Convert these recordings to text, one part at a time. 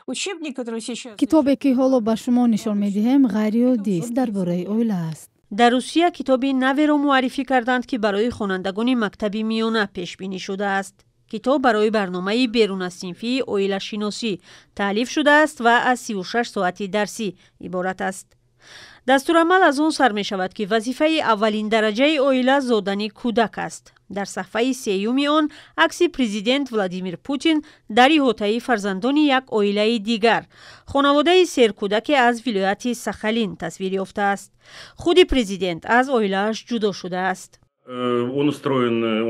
китобе ки ҳоло ба шумо нишон медиҳем ғайриоддист дарбораи оила аст. дар русия китоби наверо муаррифӣ карданд ки барои хонандагони мактаби миёна пешбинӣ шудааст. китоб барои барномаи берунасинфии оилашиносӣ таълиф шудааст ва аз 36 соати дарсӣ иборат аст. дастурамал аз он сар мешавад ки вазифаи аввалин дараҷаи оила зодани кӯдак аст. дар саҳфаи сеюми он акси президент Владимир Путин дар иҳотаи фарзандони як оилаи дигар, хонаводаи серкӯдаке аз вилояти Сахалин тасвир ёфтааст. худи президент аз оилааш ҷудо шудааст.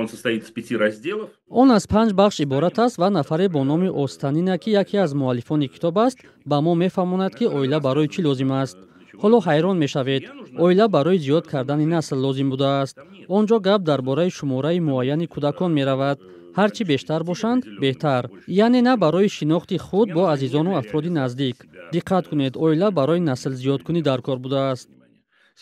Он состоит из 5 разделов. Он аз 5 бахш иборат аст ва нафаре бо номи Останина ки яке аз муаллифони китоб аст ба мо мефаҳмонад ки оила барои чӣ лозим аст. ҳоло ҳайрон мешавед, оила барои зиёд кардани насл лозим будааст. онҷо гап дар бораи шумораи муайяни кӯдакон меравад. ҳар чӣ бештар бошанд беҳтар, яъне на барои шинохти худ бо азизону афроди наздик. диққат кунед, оила барои наслзиёдкунӣ дар кор будааст.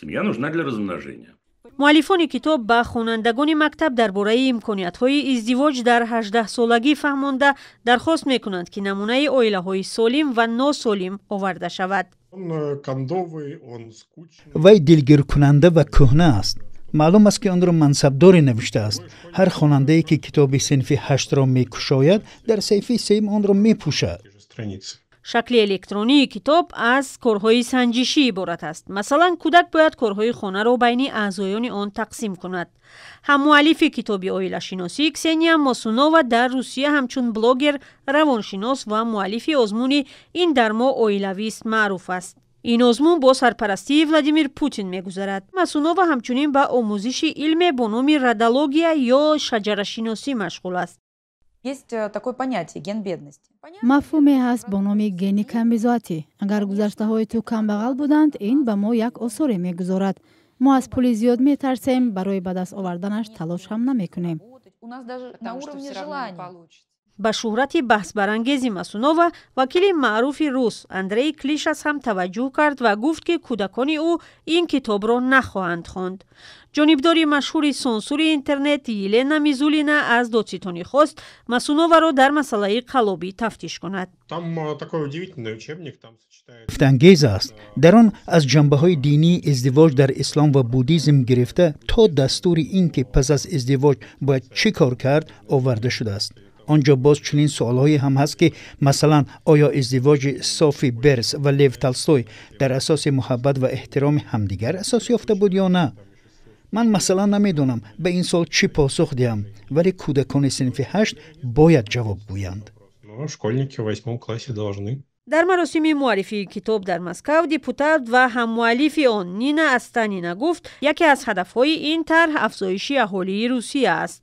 Семья нужна для размножения. муаллифони китоб ба хонандагони мактаб дар бораи имкониятҳои издивоҷ дар 18-солагӣ фаҳмонда дархост мекунанд ки намунаи оилаҳои солим ва носолим оварда шавад. вай дилгиркунанда ва кӯҳна аст. маълум аст ки онро мансабдоре навиштааст. ҳар хонандае ки китоби синфи 8-ро мекушояд дар саҳифаи 3 онро мепӯшад. шакли электронии китоб аз корҳои санҷишӣ иборат аст. масалан, кӯдак бояд корҳои хонаро байни аъзоёни он тақсим кунад. ҳаммуаллифи китоби оилашиносӣ Ксения Мосунова дар Русия ҳамчун блогер, равоншинос ва муаллифи озмуни «Ин дар мо оилавист» маъруф аст. ин озмун бо сарпарастии Владимир Путин мегузарад. Масунова ҳамчунин ба омӯзиши илме бо номи радиология ё шаҷарашиносӣ машғул аст. Есть такое понятие ген бедности. мафҳуме ҳаст бо номи гени камбизоатӣ. агар гузаштаҳои ту камбағал буданд, ин ба мо як осоре мегузорад. мо аз пули зиёд метарсем, барои ба даст оварданаш талош ҳам намекунем. У нас даже на уровне желания. ба шӯҳрати баҳсбарангези Масунова вакили маъруфи рус Андрей Клишас ҳам таваҷҷӯҳ кард ва гуфт ки кӯдакони ӯ ин китобро нахоҳанд хонд. ҷонибдори машҳури сонсури интернет Елена Мизулина аз додситони хост Масуноваро дар масъалаи қаллобӣ тафтиш кунад. ангез аст. дар он аз ҷанбаҳои динии издивоҷ дар ислом ва буддизм гирифта то дастури ин ки пас аз издивоҷ бояд чӣ кор кард оварда шудааст. онҷо боз чунин суолҳое ҳам ҳаст ки масалан оё издивоҷи Софи Берс ва Лев Толстой дар асоси муҳаббат ва эҳтироми ҳамдигар асос ёфта буд ё на? ман масалан намедонам ба ин суол чӣ посух диҳам, вале кӯдакони синфи 8 бояд ҷавоб гӯянд. дар маросими муаррифии китоб дар Москав депутат ва ҳаммуаллифи он Нина Астанина гуфт, яке аз ҳадафҳои ин тарҳ афзоиши аҳолии Русия аст.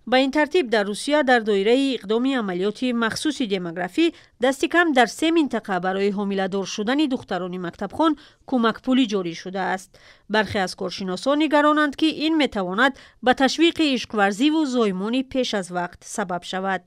ба ин тартиб дар Русия дар доираи иқдоми амалиёти махсуси демографӣ дасти кам дар 3 минтақа барои ҳомиладор шудани духтарони мактабхон кӯмакпулӣ ҷорӣ шудааст. бархе аз коршиносон нигаронанд ки ин метавонад ба ташвиқи ишқварзиву зоймони пеш аз вақт сабаб шавад.